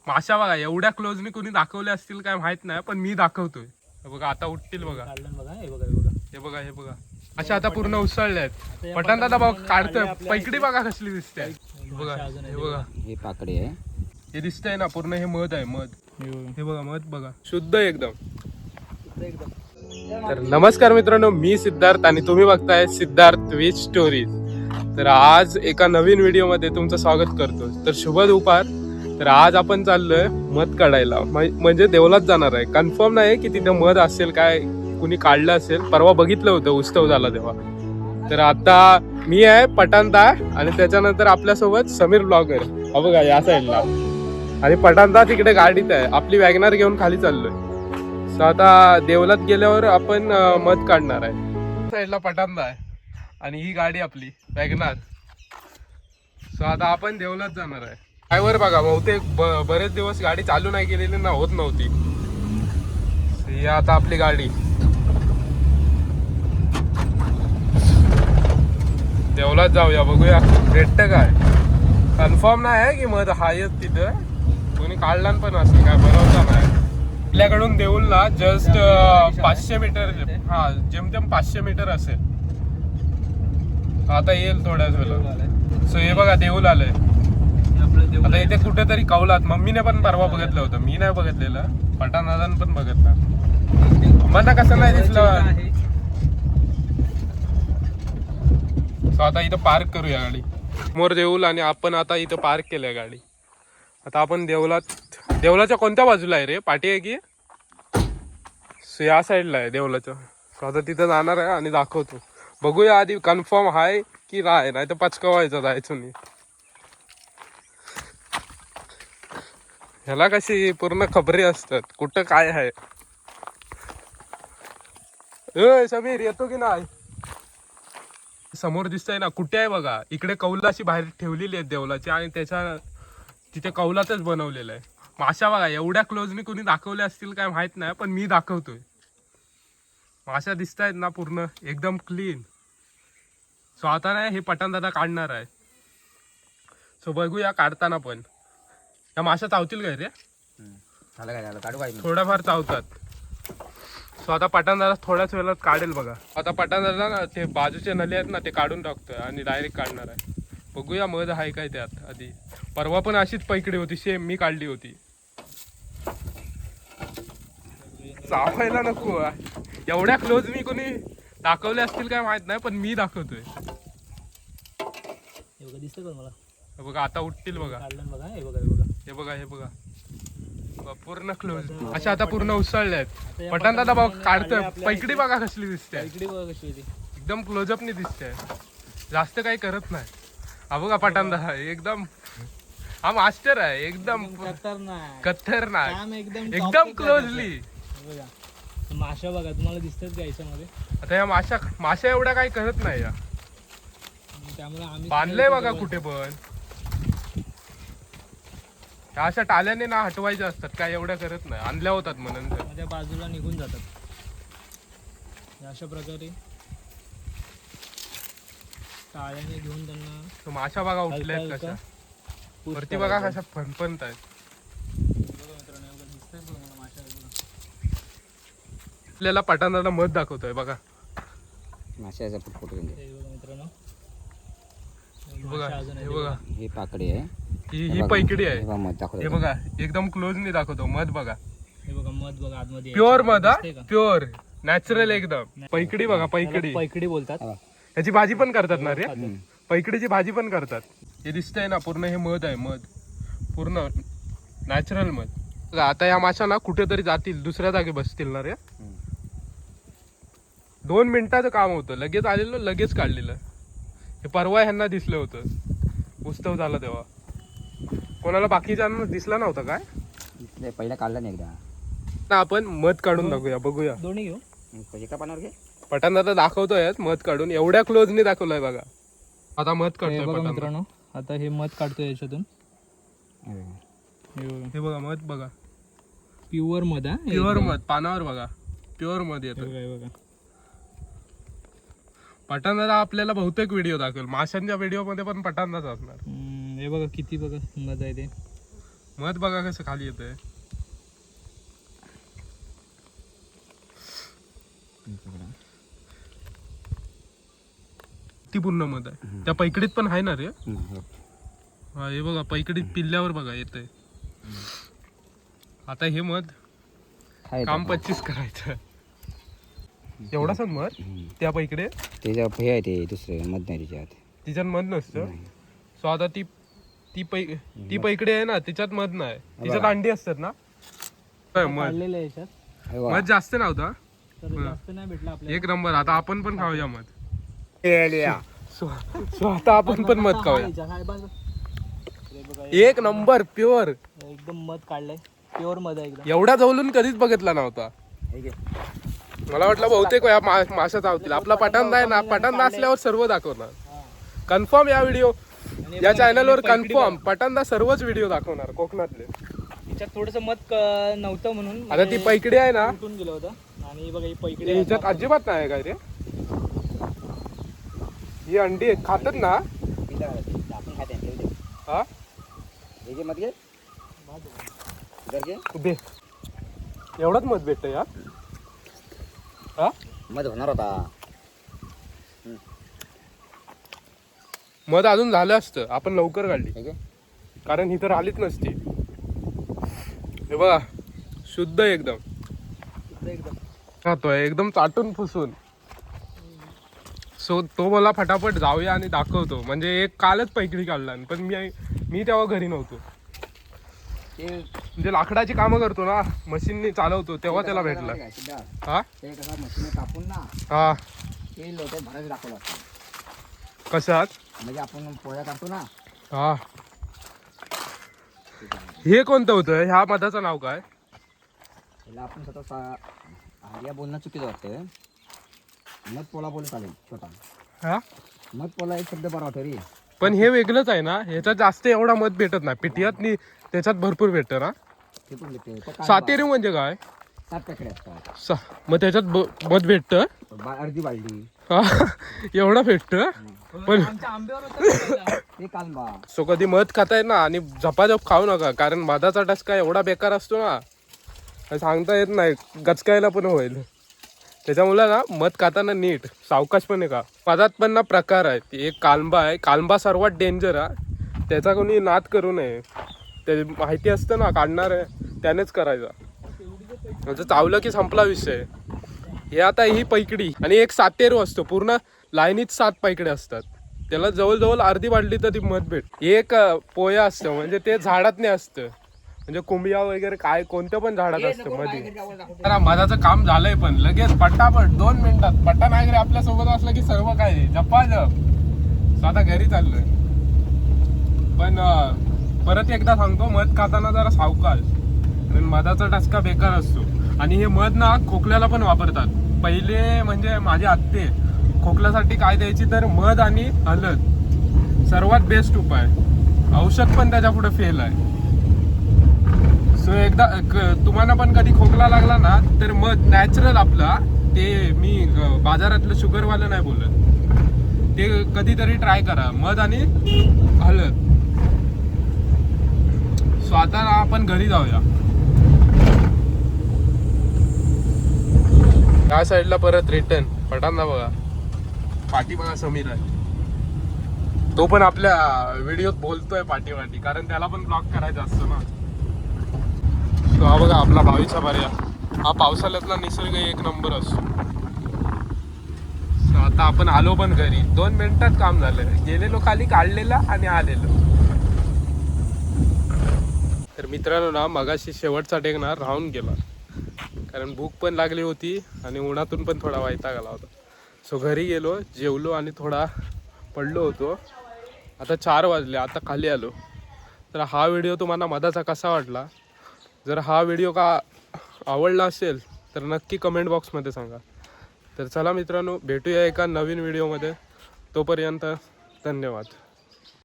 माशा बघा एवढ्या क्लोजनी कोणी दाखवले असतील काय माहित नाही, पण मी दाखवतोय. हे बघा आता उठतील बघा. हे बघा हे बघा अशा आता पूर्ण उसळले आहेत. पठाण दादा बघ काढतोय. पैकडी बघा कसली दिसते. हे बघा हे बघा हे पाकडी आहे. हे दिसतंय ना पूर्ण. हे मध आहे मध. हे बघा मध बघा शुद्ध एकदम. तर नमस्कार मित्रांनो, मी सिद्धार्थ आणि तुम्ही बघताय सिद्धार्थ विथ स्टोरीज. तर आज एका नवीन व्हिडिओ मध्ये तुमचं स्वागत करतो. तर शुभ दुपार. तर आज आपण चाललोय मध काढायला, म्हणजे देवलात जाणार आहे. कन्फर्म नाही की तिथे मध असेल काय, कुणी काढलं असेल. परवा बघितलं होतं उत्सव झाला तेव्हा. तर आता मी आहे पठाणदा आणि त्याच्यानंतर आपल्यासोबत समीर ब्लॉगर. हा बघा या साईडला. आणि पठाणदा तिकडे गाडीत आहे. आपली वॅगनार घेऊन खाली चाललोय. सो आता देवलात गेल्यावर आपण मध काढणार आहे. साईडला पठाणदा आहे आणि ही गाडी आपली वॅगनार. सो आता आपण देवलात जाणार आहे. ड्रायव्हर बघा बहुतेक बरेच दिवस गाडी चालू नाही केलेली ना, होत नव्हती. ही आता आपली गाडी. देवलात जाऊया, बघूया भेटतं काय. कन्फर्म नाही आहे की मध हायच तिथं. कोणी काढला पण असेल काय भरोसा नाही. आपल्याकडून देऊलला जस्ट 500 मीटर, हा जेमतेम 500 मीटर असेल. आता येईल थोड्याच वेळेला. सो हे बघा देऊल आलंय. आता इथे कुठेतरी कौलात मम्मीने पण परवा बघितलं होतं. मी नाही बघितलेलं, पठाण दादाने पण बघितलं. मला कसं नाही दिसलं. सो आता इथं पार्क करूया गाडी. समोर देऊल आणि आपण आता इथं पार्क केलंय गाडी. आता आपण देवलाच्या कोणत्या बाजूला आहे रे? पाठी आहे की? सो या साईडला आहे देवलाच्या. सो आता तिथं जाणार आहे आणि दाखवतो. बघूया आधी कन्फर्म आहे की नाही तर पचकवायचं जायचं नाही. ह्याला कशी पूर्ण खबरी असतात कुठं काय आहे. ए समीर येतो की नाही? समोर दिसतंय ना कुठे आहे बघा. इकडे कौलाशी बाहेर ठेवलेली आहे देवलाची आणि त्याच्या तिथे कौलातच बनवलेलं आहे. माशा बघा एवढ्या क्लोजनी कोणी दाखवले असतील काय माहित नाही, पण मी दाखवतोय. माशा दिसतायत ना पूर्ण एकदम क्लीन. सो आता नाही हे पठाण दादा काढणार आहे. सो बघूया काढताना पण. या माशा चावतील काय रे? थोड्याफार चावतात. सो आता पठाण दादा थोड्याच वेळात काढेल बघा. आता पठाण दादा ना ते बाजूचे नले आहेत ना ते काढून टाकतोय आणि डायरेक्ट काढणार आहे. बघूया मध आहे काय त्यात. आधी परवा पण अशीच पैकडी होती सेम, मी काढली होती. चावायला नको. एवढ्या क्लोज मी कोणी दाखवले असतील काय माहित नाही, पण मी दाखवतोय. बघा आता उठतील बघा. हे बघा हे बघा पूर्ण क्लोज. अशा आता पूर्ण उसळले आहेत. पठाण दादा बघ काढतोय. पैकडी बघा कसली दिसते. एकदम क्लोजअपनी दिसते. जास्त काही करत नाही. हा बघा पठाण दादा एकदम, हा मास्टर आहे एकदम खतरनाक एकदम क्लोजली. माशा बघा तुम्हाला दिसतात का याच्यामध्ये. आता या माशा एवढ्या काही करत नाही या. त्यामुळे आम्ही बांधलंय बघा कुठे पण. ह्या अशा टाल्याने ना हटवायच्या असतात, काय एवढ्या करत नाही. आणल्या होतात म्हणून त्या बाजूला निघून जातात. अशा प्रकारे टाळ्याने घेऊन त्यांना. माशा बघा उठल्यात कशा. वरती बघा कशा फणफणत आहेत. आपल्याला पठाण दादा मध दाखवतोय बघा. माशाचा फोटो मित्रांनो बघा हे बघा हे पाकडी आहे. ही पैकडी आहे. मध दाखवतो. हे बघा एकदम क्लोजली दाखवतो. मध बघा. हे बघा मध बघा आतमध्ये प्युअर मध, प्युअर नॅचरल एकदम. पैकडी बघा पैकडी बोलतात. ह्याची भाजी पण करतात ना रे. पैकडीची भाजी पण करतात. हे दिसतंय ना पूर्ण हे मध आहे. मध पूर्ण नॅचरल मध. आता या माशा ना कुठेतरी जातील, दुसऱ्या जागी बसतील ना रे. 2 मिनिटाचं काम होतं. लगेच आलेलं लगेच काढलेलं. हे परवा ह्यांना दिसलं होतं उत्सव झाला तेव्हा. कोणाला बाकीच्यांना दिसला नव्हता काय. पहिला काढला नाही एकदा ना. आपण मध काढून दाखवूया. बघूया दोन्ही घेऊ. एका पानावर घे. पठाण दादा दाखवतोय मध काढून. एवढ्या क्लोजनी दाखवलंय बघा. आता मध काढतोय बघा मित्रांनो. आता हे मध काढतोय याच्यातून. हे बघा मध बघा. प्युअर मध आहे. प्युअर मध पानावर बघा. प्युअर मध येतो बघा. पठाण दादा आपल्याला बहुतेक व्हिडिओ दाखवेल. माशांच्या व्हिडिओ मध्ये पण पठाण दादा असणार. हे बघा किती बघा मध आहे ते. मध बघा कसं खाली येतंय. ती पूर्ण मध आहे. त्या पैकडीत पण आहे ना रे. हा हे बघा पैकडीत पिल्ल्यावर बघा येतंय. आता हे मध काम 25 करायचं. एवढाच मध त्या पैकडे त्याच्या हे आहे ते दुसरे मध नाही त्याच्यात. तिच्यात मध नसतं. सो आता ती पैकडे आहे ना तिच्यात मध नाही. तिच्यात अंडी असतात ना. मध काढलेलं आहे याच्यात. मध जास्त नव्हता. तर जास्त नाही भेटला आपल्याला. एक नंबर. आता आपण पण खाऊया मध. सो आता आपण पण मध खाऊया. काय बघ. एक नंबर प्युअर. एकदम मध काढलंय. प्युअर मध आहे एकदम. एवढा जवळून कधीच बघितला नव्हता. मला वाटलं बहुतेक या माशा चावतील. आपला पटांदा आहे ना. पटांदा असल्यावर सर्व दाखवणार कन्फर्म. या व्हिडिओ या चॅनलवर कन्फर्म पटांदा सर्वच व्हिडिओ दाखवणार कोकणातले. तिच्यात थोडस मध नव्हतं म्हणून आता ती पैकडी आहे ना. उठून गेलं होतं. आणि बघा ही पैकडी ह्याच्यात अजिबात नाही काय रे. ही अंडी खातात ना. आपण खाते हा मध घे दे. एवढाच मध भेटत या. हा मध होणार होता. मध अजून झालं असतं. आपण लवकर काढली कारण ही तर आलीच नसती. हे बघा शुद्ध एकदम खातोय एकदम चाटून फुसून. सो तो मला फटाफट जाऊया आणि दाखवतो. म्हणजे एक कालच पैकडी काढला पण मी तेव्हा घरी नव्हतो. म्हणजे लाकडाची कामं करतो ना मशीनने चालवतो तेव्हा त्याला भेटला. हा कापून ना हा ते लोक भरायला दाखवलं. कशात म्हणजे आपण पोळ्या काढतो ना. हा हे कोणतं होतं. ह्या मधाचं नाव काय. त्याला आपण स्वतः आर्या बोलणं चुकीचं वाटतं. मध पोळा बोलत चालेल छोटा. हा मध पोळा एक शब्द बरा वाटतो रे. पण हे वेगळंच आहे ना. ह्याच्यात जास्त एवढा मध भेटत नाही. पिटियात त्याच्यात भरपूर भेटतं ना. ते पण भेटते. सातेरी म्हणजे काय. 7 पकडे असतात. मग त्याच्यात मध भेटतं. अर्धी बालडी हा एवढं भेटतं. पण आमच्या आंब्यावर होतं. ते कांदा. सो कधी मध खाताय ना आणि झपाझप खाऊ नका कारण मधाचा टसका एवढा बेकार असतो ना काय सांगता येत नाही. गचकायला पण होईल. त्याच्यामुळे ना मध खाताना नीट सावकाशपणे का. मधात पण ना प्रकार आहेत. एक कालंबा आहे. कालंबा सर्वात डेंजर आहे. त्याचा कोणी नाद करू नये. ते माहिती असतं ना काढणार आहे त्यानेच करायचा. म्हणजे चावलं की संपला विषय. हे आता ही पैकडी आणि एक सातेरू असतो. पूर्ण लाईनीत 7 पैकडे असतात. त्याला जवळजवळ अर्धी वाढली तर ती मध भेट. एक पोया असतं म्हणजे ते झाडात नाही असतं. म्हणजे कुंभिया वगैरे काय कोणत्या पण झाडात असतं मध्ये. मधाचं काम झालंय पण लगेच पटापट 2 मिनिटात. पट्टा नागरे आपल्या सोबत असलं की सर्व काय झपाझप. आता घरी चाललोय. पण परत एकदा सांगतो मध खाताना जरा सावकाश. कारण मधाचा टसका बेकार असतो. आणि हे मध ना खोकल्याला पण वापरतात. पहिले म्हणजे माझे आत्ते खोकल्यासाठी काय द्यायची तर मध आणि हळद सर्वात बेस्ट उपाय. औषध पण त्याच्या पुढे फेल आहे. सो एकदा तुम्हाला पण कधी खोकला लागला ना तर मध नॅचरल आपला ते मी बाजारातलं शुगरवालं नाही बोलत. ते कधीतरी ट्राय करा मध आणि हळद. सो आता आपण घरी जाऊया. त्या साईडला परत रिटर्न पटांना बघा. पाठीमागा समीर आहे. तो पण आपल्या व्हिडिओत बोलतोय पाठीवाटी कारण त्याला पण ब्लॉग करायचा असतो ना. तो हा बघा आपला भावीचा पर्या. हा पावसाळ्यातला निसर्ग एक नंबर असतो. आता आपण आलो पण घरी. 2 मिनिटात काम झालं. गेलेलो खाली काढलेला आणि आलेलो. तर मित्रांनो ना मगाशी शेवटचा टेक ना राहून गेला कारण भूक पण लागली होती आणि उन्हातून पण थोडा वैताग आला होता. सो घरी गेलो जेवलो आणि थोडा पडलो होतो. आता 4 वाजले. आता खाली आलो. तर हा व्हिडिओ तुम्हाला मधाचा कसा वाटला. जर हा व्हिडिओ का आवडला असेल तर नक्की कमेंट बॉक्समध्ये सांगा. तर चला मित्रांनो भेटूया एका नवीन व्हिडिओमध्ये. तोपर्यंत धन्यवाद.